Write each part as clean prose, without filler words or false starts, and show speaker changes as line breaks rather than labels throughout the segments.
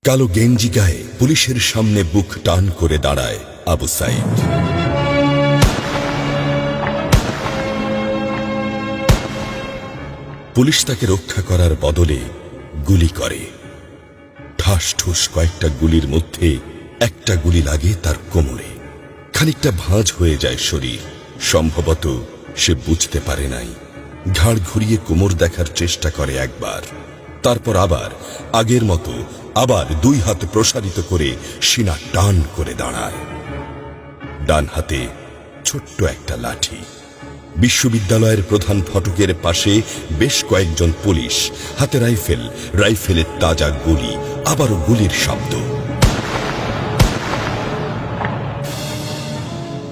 কালো গেঞ্জি গায়ে পুলিশের সামনে বুক টান করে দাঁড়ায় আবু সাইদ। পুলিশ তাকে রক্ষা করার বদলে গুলি করে। ঠাস ঠুস কয়েকটা গুলির মধ্যে একটা গুলি লাগে তার কোমরে। খানিকটা ভাঁজ হয়ে যায় শরীর। সম্ভবত সে বুঝতে পারে নাই। ঘাড় ঘুরিয়ে কোমর দেখার চেষ্টা করে একবার, তারপর আবার আগের মতো আবার দুই হাত প্রসারিত করে সিনা টান করে দাঁড়ায়। ডান হাতে ছোট্ট একটা লাঠি। বিশ্ববিদ্যালয়ের প্রধান ফটকের পাশে বেশ কয়েকজন পুলিশ, হাতে রাইফেল, রাইফেলের তাজা গুলি, আবারও গুলির শব্দ।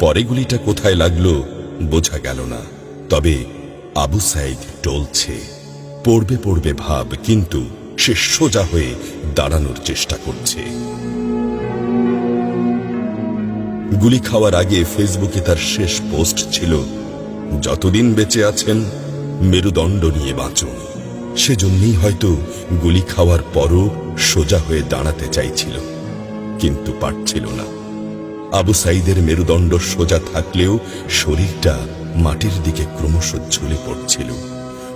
পরে গুলিটা কোথায় লাগলো বোঝা গেল না। তবে আবু সাইদ টলছে। পড়বে পড়বে ভাব, কিন্তু সে সোজা হয়ে দাঁড়ানোর চেষ্টা করছে। গুলি খাওয়ার আগে ফেসবুকে তার শেষ পোস্ট ছিল, যতদিন বেঁচে আছেন মেরুদণ্ড নিয়ে বাঁচুন। সেজন্যই হয়তো গুলি খাওয়ার পরও সোজা হয়ে দাঁড়াতে চাইছিল, কিন্তু পারছিল না। আবু সাইদের মেরুদণ্ড সোজা থাকলেও শরীরটা মাটির দিকে ক্রমশ ঝুলে পড়ছিল।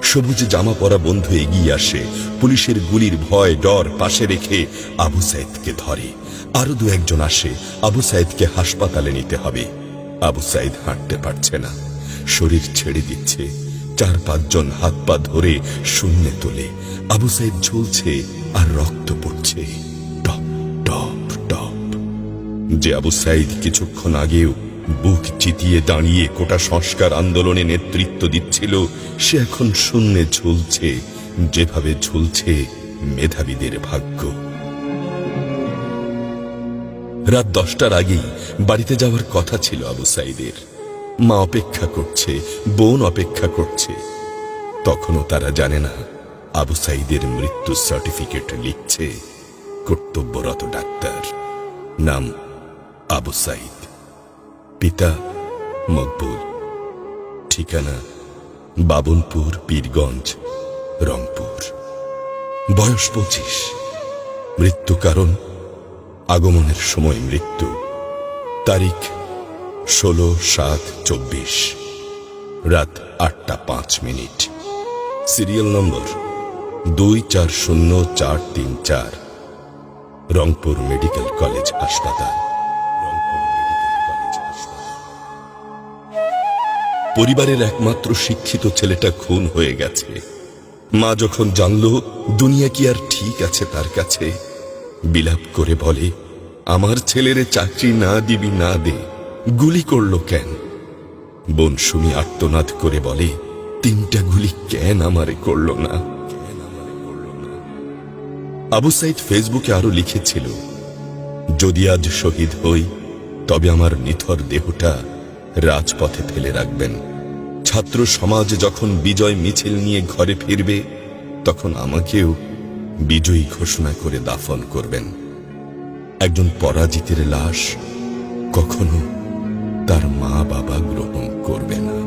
সবুজ জামা পরা বন্ধু এগিয়ে আসে, পুলিশের গুলির ভয় ডর পাশে রেখে আবু সাইদকে ধরে। আরো দু একজন আসে, আবু সাইদকে হাসপাতালে নিতে হবে। আবু সাইদ হাঁটতে পারছে না, শরীর ছেড়ে দিচ্ছে। 4-5 জন হাত পা ধরে শূন্যে তোলে। আবু সাইদ ঝুলছে আর রক্ত পড়ছে টপ টপ টপ। যে আবু সাইদ কিছুক্ষণ আগেও বুক চিতিয়ে দাঁড়িয়ে কোটা সংস্কার আন্দোলনে নেতৃত্ব দিচ্ছিল, সে এখন শূন্যে ঝুলছে, যেভাবে ঝুলছে মেধাবীদের ভাগ্য। রাত 10টার আগেই বাড়িতে যাওয়ার কথা ছিল আবু সাইদের। মা অপেক্ষা করছে, বোন অপেক্ষা করছে। তখনও তারা জানে না আবু সাইদের মৃত্যু সার্টিফিকেট লিখছে কর্তব্যরত ডাক্তার। নাম আবু সাইদ, পিতা মকবুল, ঠিকানা বাবনপুর, পীরগঞ্জ, রংপুর। বয়স 25। মৃত্যু কারণ আগমনের সময় মৃত্যু। তারিখ 16/7/24, রাত 8টা 5 minute. Serial number 240434, Rangpur medical college হাসপাতাল। পরিবারের একমাত্র শিক্ষিত ছেলেটা খুন হয়ে গেছে। মা যখন জানল দুনিয়া কি আর ঠিক আছে তার কাছে, বিলাপ করে বলে, আমার ছেলেরে চাকরি না দিবি না দে, গুলি করলো কেন? বোন সুমি আর্তনাদ করে বলে, 3টা গুলি কেন আমারে করলো না? আবু সাইদ ফেসবুকে আরো লিখেছিল, যদি আজ শহীদ হই তবে আমার নিথর দেহটা রাজপথে ফেলে রাখবেন। ছাত্র সমাজ যখন বিজয় মিছিল নিয়ে ঘরে ফিরবে, তখন আমাকেও বিজয়ী ঘোষণা করে দাফন করবেন। একজন পরাজিতের লাশ কখনো তার মা বাবা গ্রহণ করবে না।